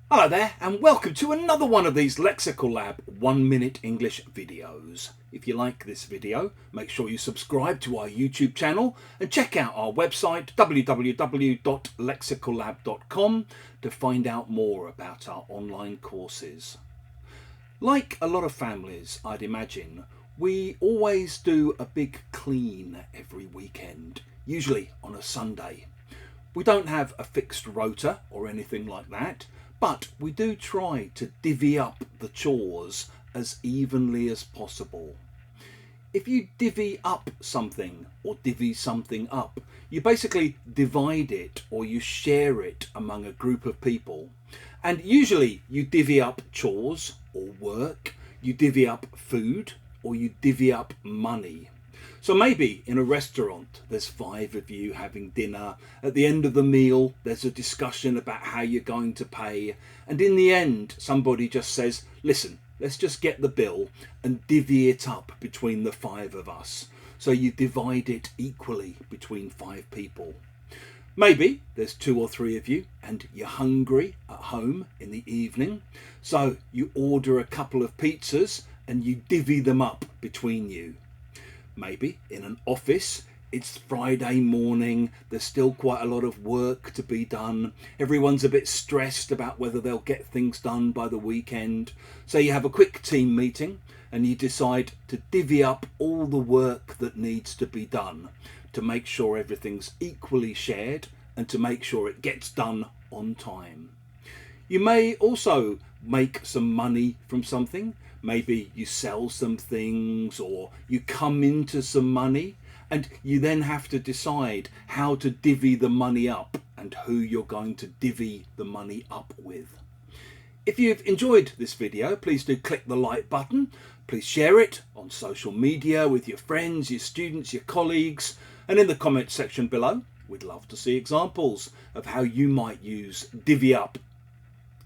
Hello there and welcome to another one of these Lexical Lab 1 minute English videos. If you like this video, make sure you subscribe to our YouTube channel and check out our website www.lexicallab.com to find out more about our online courses. Like a lot of families, I'd imagine, we always do a big clean every weekend, usually on a Sunday. We don't have a fixed rota or anything like that, but we do try to divvy up the chores as evenly as possible. If you divvy up something or divvy something up, you basically divide it or you share it among a group of people. And usually you divvy up chores or work, you divvy up food, or you divvy up money. So maybe in a restaurant there's 5 of you having dinner. At the end of the meal there's a discussion about how you're going to pay, and in the end somebody just says, listen, let's just get the bill and divvy it up between the 5 of us. So you divide it equally between 5 people. Maybe there's 2 or 3 of you and you're hungry at home in the evening, so you order a couple of pizzas and you divvy them up between you. Maybe in an office, it's Friday morning, there's still quite a lot of work to be done. Everyone's a bit stressed about whether they'll get things done by the weekend. So you have a quick team meeting and you decide to divvy up all the work that needs to be done to make sure everything's equally shared and to make sure it gets done on time. You may also make some money from something. Maybe you sell some things or you come into some money, and you then have to decide how to divvy the money up and who you're going to divvy the money up with. If you've enjoyed this video, please do click the like button. Please share it on social media with your friends, your students, your colleagues, and in the comment section below, we'd love to see examples of how you might use divvy up